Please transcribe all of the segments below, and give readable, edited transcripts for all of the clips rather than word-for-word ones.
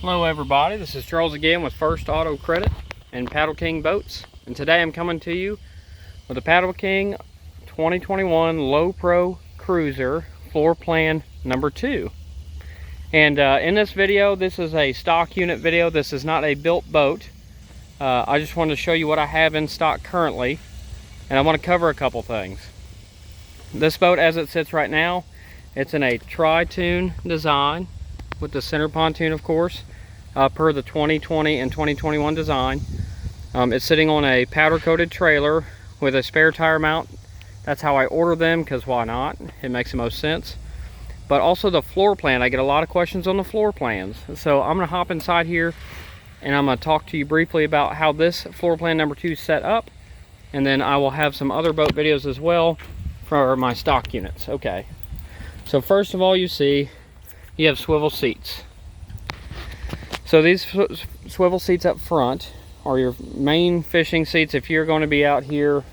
Hello everybody, this is Charles again with First Auto Credit and Paddleking Boats, and today I'm coming to you with a Paddleking 2021 LoProCruiser floor plan number 2. And in this video, this is a stock unit video. This is not a built boat. I just wanted to show you what I have in stock currently, and I want to cover a couple things. This boat, as it sits right now, it's in a tri-tune design with the center pontoon, of course, per the 2020 and 2021 design. It's sitting on a powder coated trailer with a spare tire mount. That's how I order them, because why not? It makes the most sense. But also the floor plan, I get a lot of questions on the floor plans. So I'm gonna hop inside here and I'm gonna talk to you briefly about how this floor plan number 2 is set up, and then I will have some other boat videos as well for my stock units. Okay, so first of all, you see you have swivel seats. So these swivel seats up front are your main fishing seats. If you're going to be out here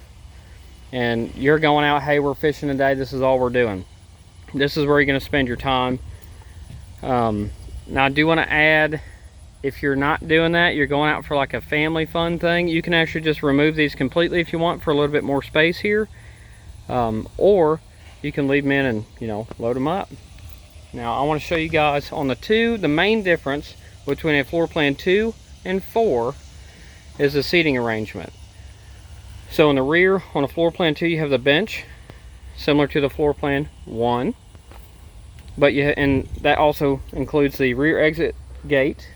and you're going out, hey, we're fishing today, this is all we're doing. This is where you're going to spend your time. Now I do want to add, if you're not doing that, you're going out for like a family fun thing, you can actually just remove these completely if you want for a little bit more space here. Or you can leave them in and, you know, load them up. Now I want to show you guys on the 2, the main difference between a floor plan 2 and 4 is the seating arrangement. So in the rear on a floor plan 2 you have the bench, similar to the floor plan 1, but and that also includes the rear exit gate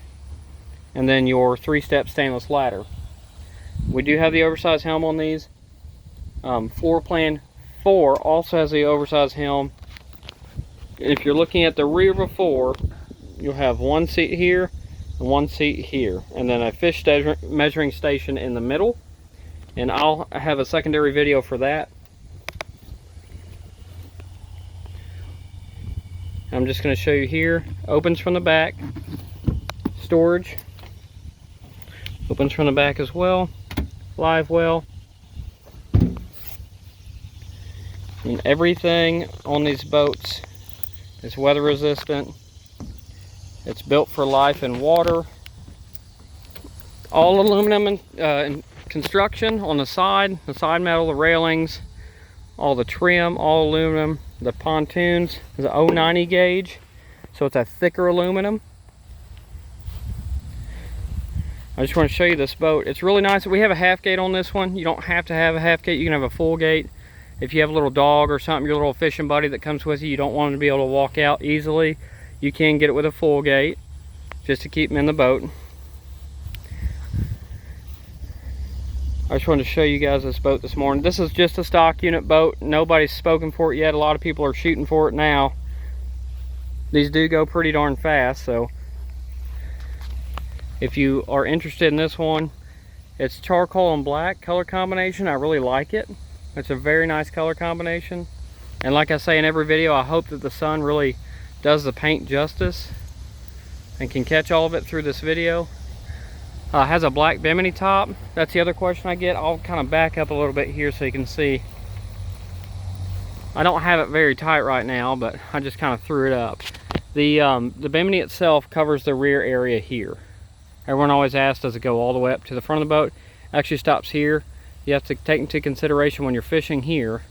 and then your 3-step stainless ladder. We do have the oversized helm on these. Floor plan 4 also has the oversized helm. If you're looking at the rear of a 4, you'll have one seat here and one seat here, and then a fish measuring station in the middle, and I'll have a secondary video for that. I'm just going to show you here. Opens from the back, storage opens from the back as well, live well, and everything on these boats is weather resistant. It's built for life in water. All aluminum and construction on the side metal, the railings, all the trim, all aluminum. The pontoons is a 090 gauge, so it's a thicker aluminum. I just want to show you this boat. It's really nice. We have a half gate on this one. You don't have to have a half gate. You can have a full gate. If you have a little dog or something, your little fishing buddy that comes with you, you don't want them to be able to walk out easily, you can get it with a full gate just to keep them in the boat. I just wanted to show you guys this boat this morning. This is just a stock unit boat. Nobody's spoken for it yet. A lot of people are shooting for it now. These do go pretty darn fast, so if you are interested in this one, it's charcoal and black color combination. I really like it. It's a very nice color combination, and like I say in every video, I hope that the sun really does the paint justice and can catch all of it through this video. Has a black bimini top. That's the other question I get. I'll kind of back up a little bit here so you can see. I don't have it very tight right now, but I just kind of threw it up. The bimini itself covers the rear area here. Everyone always asks, does it go all the way up to the front of the boat? It actually stops here. You have to take into consideration when you're fishing here,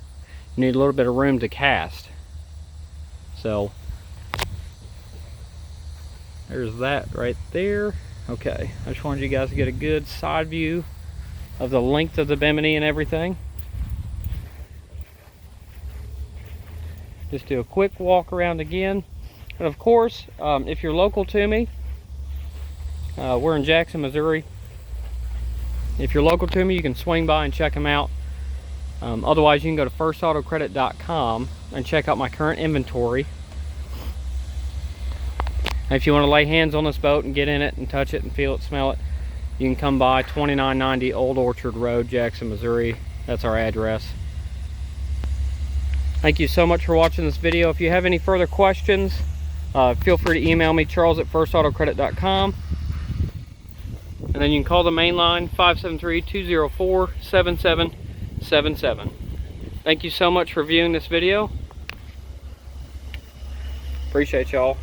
you need a little bit of room to cast. So there's that right there. Okay, I just wanted you guys to get a good side view of the length of the bimini and everything. Just do a quick walk around again. And of course, if you're local to me, we're in Jackson, Missouri. If you're local to me, you can swing by and check them out. Otherwise, you can go to firstautocredit.com and check out my current inventory. And if you want to lay hands on this boat and get in it and touch it and feel it, smell it, you can come by 2990 Old Orchard Road, Jackson, Missouri. That's our address. Thank you so much for watching this video. If you have any further questions, feel free to email me, charles@firstautocredit.com. And then you can call the main line, 573-204-7777. Thank you so much for viewing this video. Appreciate y'all.